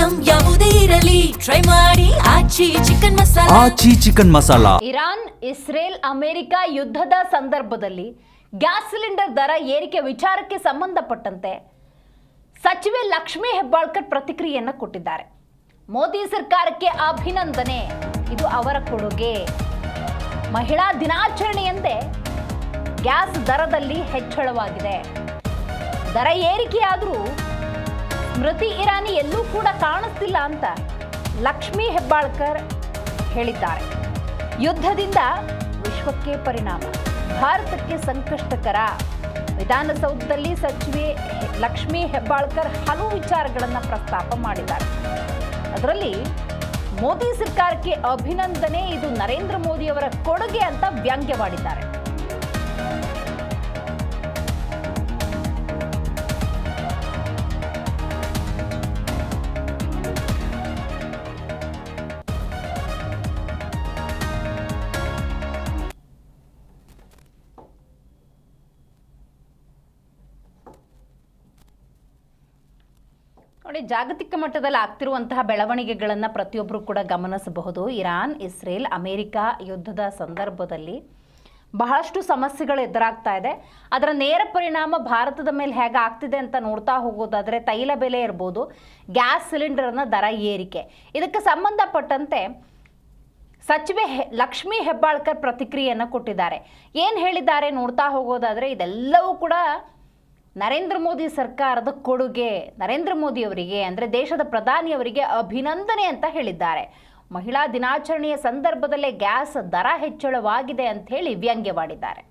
Item ಯಾವುದೇ ಇರಲಿ try ಮಾಡಿ Aachi chicken masala. Aachi chicken masala. Iran Israel America ಯುದ್ಧದ ಸಂದರ್ಭದಲ್ಲಿ ಗ್ಯಾಸ್ ಸಿಲಿಂಡರ್ ದರ ಏರಿಕೆ ವಿಚಾರಕ್ಕೆ ಸಂಬಂಧಪಟ್ಟಂತೆ ಸಚಿವೆ ಲಕ್ಷ್ಮೀ ಹೆಬ್ಬಾಳ್ಕರ್ ಪ್ರತಿಕ್ರಿಯೆಯನ್ನು ಕೊಟ್ಟಿದ್ದಾರೆ. ಮೋದಿ ಸರ್ಕಾರಕ್ಕೆ ಅಭಿನಂದನೆ, ಇದು ಅವರ ಕೊಡುಗೆ. ಮಹಿಳಾ ದಿನಾಚರಣೆಯಂತೆ ಗ್ಯಾಸ್ ದರದಲ್ಲಿ ಹೆಚ್ಚಳವಾಗಿದೆ. ದರ ಏರಿಕೆಯಾದರೂ ಸ್ಮೃತಿ ಇರಾನಿ ಎಲ್ಲೂ ಕೂಡ ಕಾಣಿಸ್ತಿಲ್ಲ ಅಂತ ಲಕ್ಷ್ಮೀ ಹೆಬ್ಬಾಳ್ಕರ್ ಹೇಳಿದ್ದಾರೆ. ಯುದ್ಧದಿಂದ ವಿಶ್ವಕ್ಕೆ ಪರಿಣಾಮ, ಭಾರತಕ್ಕೆ ಸಂಕಷ್ಟಕರ. ವಿಧಾನಸೌಧದಲ್ಲಿ ಸಚಿವೆ ಲಕ್ಷ್ಮೀ ಹೆಬ್ಬಾಳ್ಕರ್ ಹಲವು ವಿಚಾರಗಳನ್ನು ಪ್ರಸ್ತಾಪ ಮಾಡಿದ್ದಾರೆ. ಅದರಲ್ಲಿ ಮೋದಿ ಸರ್ಕಾರಕ್ಕೆ ಅಭಿನಂದನೆ, ಇದು ನರೇಂದ್ರ ಮೋದಿ ಅವರ ಕೊಡುಗೆ ಅಂತ ವ್ಯಂಗ್ಯವಾಡಿದ್ದಾರೆ. ನೋಡಿ, ಜಾಗತಿಕ ಮಟ್ಟದಲ್ಲಿ ಆಗ್ತಿರುವಂತಹ ಬೆಳವಣಿಗೆಗಳನ್ನು ಪ್ರತಿಯೊಬ್ಬರು ಕೂಡ ಗಮನಿಸಬಹುದು. ಇರಾನ್ ಇಸ್ರೇಲ್ ಅಮೆರಿಕ ಯುದ್ಧದ ಸಂದರ್ಭದಲ್ಲಿ ಬಹಳಷ್ಟು ಸಮಸ್ಯೆಗಳು ಎದುರಾಗ್ತಾ ಇದೆ. ಅದರ ನೇರ ಪರಿಣಾಮ ಭಾರತದ ಮೇಲೆ ಹೇಗೆ ಆಗ್ತಿದೆ ಅಂತ ನೋಡ್ತಾ ಹೋಗೋದಾದರೆ ತೈಲ ಬೆಲೆ ಇರ್ಬೋದು, ಗ್ಯಾಸ್ ಸಿಲಿಂಡರ್ನ ದರ ಏರಿಕೆ, ಇದಕ್ಕೆ ಸಂಬಂಧಪಟ್ಟಂತೆ ಸಚಿವೆ ಲಕ್ಷ್ಮೀ ಹೆಬ್ಬಾಳ್ಕರ್ ಪ್ರತಿಕ್ರಿಯೆಯನ್ನು ಕೊಟ್ಟಿದ್ದಾರೆ. ಏನು ಹೇಳಿದ್ದಾರೆ ನೋಡ್ತಾ ಹೋಗೋದಾದರೆ, ಇದೆಲ್ಲವೂ ಕೂಡ ನರೇಂದ್ರ ಮೋದಿ ಸರ್ಕಾರದ ಕೊಡುಗೆ, ನರೇಂದ್ರ ಮೋದಿ ಅವರಿಗೆ ಅಂದರೆ ದೇಶದ ಪ್ರಧಾನಿಯವರಿಗೆ ಅಭಿನಂದನೆ ಅಂತ ಹೇಳಿದ್ದಾರೆ. ಮಹಿಳಾ ದಿನಾಚರಣೆಯ ಸಂದರ್ಭದಲ್ಲೇ ಗ್ಯಾಸ್ ದರ ಹೆಚ್ಚಳವಾಗಿದೆ ಅಂತ ಹೇಳಿ ವ್ಯಂಗ್ಯವಾಡಿದ್ದಾರೆ.